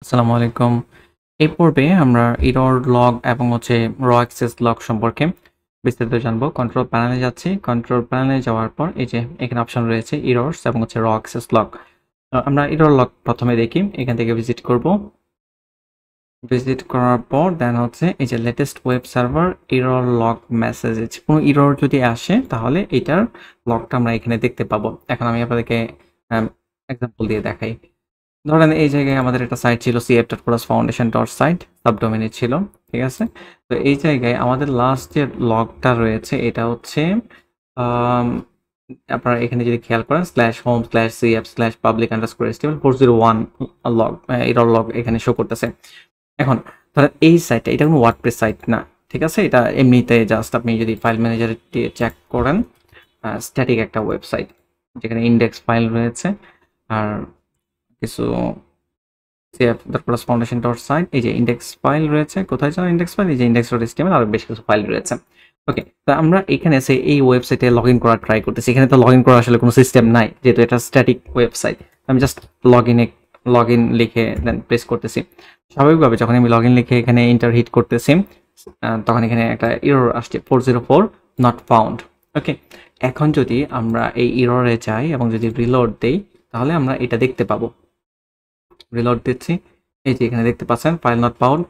আসসালামু আলাইকুম। এই পর্বে আমরা এরর লগ এবং র অ্যাক্সেস লগ সম্পর্কে বিস্তারিত জানবো। কন্ট্রোল প্যানেলে যাচ্ছি। কন্ট্রোল প্যানেলে যাওয়ার পর এই যে এখানে অপশন রয়েছে এরর্স এবং র অ্যাক্সেস লগ। আমরা এরর লগ প্রথমে দেখি। এখান থেকে ভিজিট করব। ভিজিট করার পর দেন এই যে latest web server error log message. কোনো এরর যদি আসে তাহলে এটার লগটা আমরা এখানে দেখতে পাবো। এখন আমি আপনাদেরকে এক্সাম্পল দিয়ে দেখাই। ধরেন এই জায়গায় আমাদের একটা সাইট ছিল cf.foundation.site সাবডোমেইনে ছিল। ঠিক আছে? তো এই জায়গায় আমাদের লাস্ট যে লগটা রয়েছে এটা হচ্ছে আম আপনারা এখানে যদি খেয়াল করেন /home/cf/public_html401 লগ এরর লগ এখানে শো করতেছে। এখন ধরেন এই সাইটটা এটা কোনো ওয়ার্ডপ্রেস সাইট না। ঠিক আছে? এটা এমনিতে জাস্ট আপনি যদি ফাইল ম্যানেজারে দিয়ে চেক করেন স্ট্যাটিক একটা ওয়েবসাইট যেখানে ইনডেক্স ফাইল রয়েছে আর কিছু cf.foundation.site এই যে ইনডেক্স ফাইল রয়েছে। কোথায় যেন ইনডেক্স ফাইল? এই যে index.html আর বেশ কিছু ফাইল রয়েছে। ওকে, তো আমরা এখানে এই ওয়েবসাইটে লগইন করার ট্রাই করতেছি। এখানে তো লগইন করার আসলে কোনো সিস্টেম নাই যেহেতু এটা স্ট্যাটিক ওয়েবসাইট। আমি জাস্ট লগইন লিখে দেন প্রেস করতেছি। স্বাভাবিকভাবে যখন আমি লগইন লিখে এখানে এন্টার হিট করতেছি তখন এখানে একটা এরর আসছে 404 নট ফাউন্ড। ওকে, এখন যদি আমরা এই এররে যাই এবং যদি রিলোড দেই তাহলে আমরা এটা দেখতে পাবো। রিলোড দিচ্ছি। এই যে এখানে দেখতে পাচ্ছেন ফাইল নট ফাউন্ড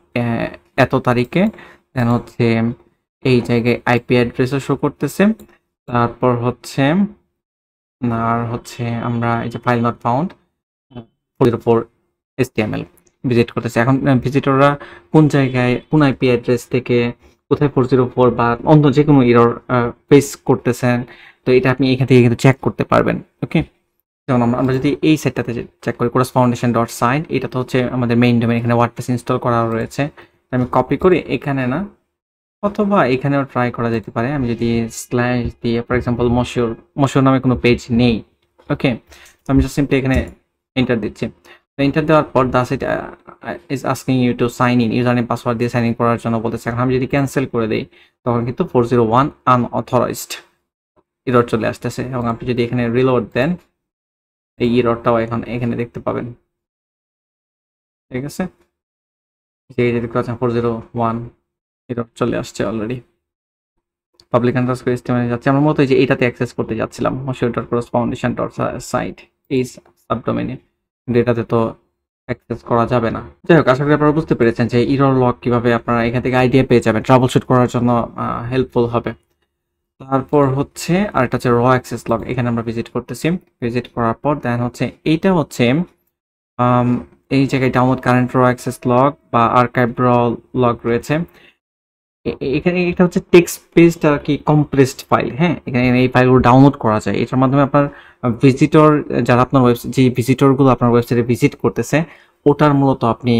এত তারিখে দেন এই জায়গায় আইপি অ্যাড্রেসও শো করতেছে। তারপর আমরা এই যে file not found 404 HTML visit করতেছে। এখন ভিজিটররা কোন জায়গায় কোন আইপি অ্যাড্রেস থেকে কোথায় 404 বা অন্য যে কোনো এরর ফেস করতেছেন, তো এটা আপনি এখান থেকে কিন্তু চেক করতে পারবেন। ওকে, যেমন আমরা যদি এই সেটটাতে চেক করি coursefoundation.site, এটা তো হচ্ছে আমাদের মেইন ডোমেইন। এখানে ওয়ার্ডপ্রেস ইনস্টল করা রয়েছে। আমি কপি করি এখানে না, অথবা এখানেও ট্রাই করা যেতে পারে। আমি যদি স্ল্যাশ দিয়ে ফর এক্সাম্পল মশিউর নামে কোনো পেজ নেই। ওকে, তো আমি জাস্ট সিম্পলি এখানে এন্টার দিচ্ছি। তো এন্টার দেওয়ার পর site is asking you to sign in, user name password দিয়ে সাইন ইন করার জন্য বলতেছে। এখন আমি যদি ক্যান্সেল করে দিই তখন কিন্তু 401 আনঅথরাইজড এরর চলে আসতেছে। এবং আপনি যদি এখানে রিলোড দেন এই এররটাও এখানে দেখতে পাবেন। ঠিক আছে, এই যে দেখতে পাচ্ছেন 401 এরর চলে আসছে অলরেডি। public_html যাচ্ছে। আমরা মূলত এই যে এটাতে অ্যাক্সেস করতে যাচ্ছিলাম moshiur.foundation.site এই সাবডোমেইনে, কিন্তু এটাতে তো অ্যাক্সেস করা যাবে না। যাই হোক, আশা করি আপনারা বুঝতে পেরেছেন যে এরর লগ কিভাবে আপনারা এখান থেকে আইডিয়া পেয়ে যাবেন, ট্রাবল শুট করার জন্য হেল্পফুল হবে। তারপর আরেকটা হচ্ছে র অ্যাক্সেস লগ। এখানে আমরা ভিজিট করতেছি। ভিজিট করার পর দেন এইটা এই জায়গায় ডাউনলোড কারেন্ট র অ্যাক্সেস লগ বা আর্কাইভ র লগ রয়েছে। এখানে এটা হচ্ছে টেক্সট বেসড আর কি কম্প্রেসড ফাইল। হ্যাঁ, এখানে এই ফাইলগুলো ডাউনলোড করা যায়। এটার মাধ্যমে আপনার ভিজিটর যারা আপনার ওয়েবসাইট যে ভিজিটরগুলো আপনার ওয়েবসাইটে ভিজিট করতেছে ওটার মূলত আপনি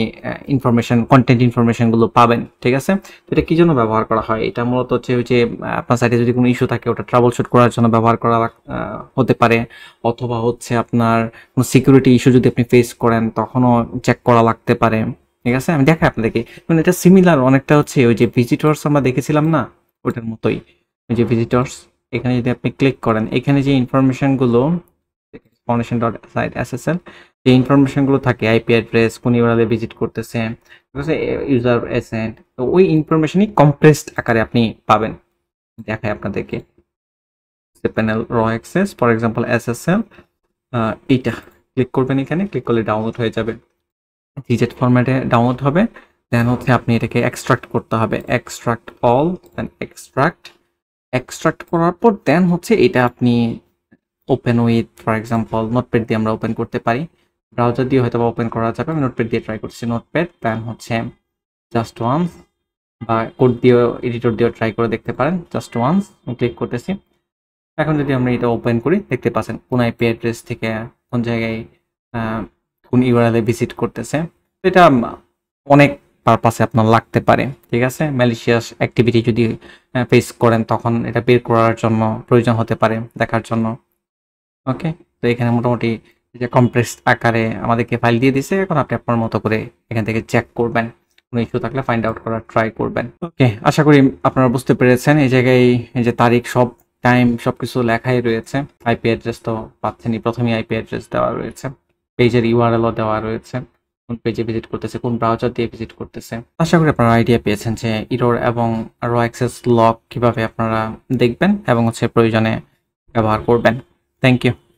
কন্টেন্ট ইনফরমেশনগুলো পাবেন। ঠিক আছে, তো এটা কি জন্য ব্যবহার করা হয়? এটা মূলত হচ্ছে ওই যে আপনার সাইটে যদি কোনো ইস্যু থাকে ওটা ট্রাবল শুট করার জন্য ব্যবহার করা হতে পারে, অথবা আপনার কোনো সিকিউরিটি ইস্যু যদি আপনি ফেস করেন তখনও চেক করা লাগতে পারে। ঠিক আছে, আমি দেখাই আপনাদেরকে। মানে এটা সিমিলার অনেকটা ওই যে ভিজিটর্স আমরা দেখেছিলাম না, ওটার মতোই। ওই যে ভিজিটর্স, এখানে যদি আপনি ক্লিক করেন এখানে যে ইনফরমেশনগুলো foundation.site/ssl যে ইনফরমেশনগুলো থাকে আইপি অ্যাড্রেস, কোন ইউআরএল ভিজিট করতেছে, ঠিক আছে, ইউজার এজেন্ট, তো ওই ইনফরমেশনই কম্প্রেসড আকারে আপনি পাবেন। দেখাই আপনাদেরকে। প্যানেল র অ্যাক্সেস ফর এক্সাম্পল SSL, এইটা ক্লিক করবেন। এখানে ক্লিক করলে ডাউনলোড হয়ে যাবে, ডিজেট ফরম্যাটে ডাউনলোড হবে। দেন আপনি এটাকে এক্সট্রাক্ট করতে হবে, এক্সট্রাক্ট অল, দেন এক্সট্রাক্ট করার পর দেন এটা আপনি open with for example notepad দিয়ে আমরা ওপেন করতে পারি। ব্রাউজার দিয়ে হয়তো ওপেন করা যাবে। আমি নোটপ্যাড দিয়ে ট্রাই করছি। নোটপ্যাড দেন জাস্ট ওয়ান্স, বা কোড দিয়ে এডিটর দিয়ে ট্রাই করে দেখতে পারেন। জাস্ট ওয়ান্স ক্লিক করতেছি। এখন যদি আমরা এটা ওপেন করি দেখতে পাচ্ছেন কোন আইপি অ্যাড্রেস থেকে কোন জায়গায় কোন ইউআরএলে ভিজিট করতেছে। এটা অনেক পারপাসে আপনার লাগতে পারে। ঠিক আছে, ম্যালিশিয়াস অ্যাক্টিভিটি যদি ফেস করেন তখন এটা বের করার জন্য প্রয়োজন হতে পারে, দেখার জন্য। ওকে, তো এখানে মোটামুটি যে কম্প্রেসড আকারে আমাদেরকে ফাইল দিয়ে দিছে। এখন আপনি আপনার মতো করে এখান থেকে চেক করবেন, কোনো ইস্যু থাকলে ফাইন্ড আউট করার ট্রাই করবেন। ওকে, আশা করি আপনারা বুঝতে পেরেছেন। এই জায়গায় এই যে তারিখ, সব টাইম, সবকিছু লেখাই রয়েছে। আইপি অ্যাড্রেস তো পাচ্ছেনই, প্রথমেই আইপি অ্যাড্রেস দেওয়া রয়েছে, পেজের ইউআরএলও দেওয়া রয়েছে। কোন পেজে ভিজিট করতেছে, কোন ব্রাউজার দিয়ে ভিজিট করতেছে। আশা করি আপনারা আইডিয়া পেয়েছেন যে ইরর এবং র অ্যাক্সেস লক কিভাবে আপনারা দেখবেন এবং প্রয়োজনে ব্যবহার করবেন। Thank you.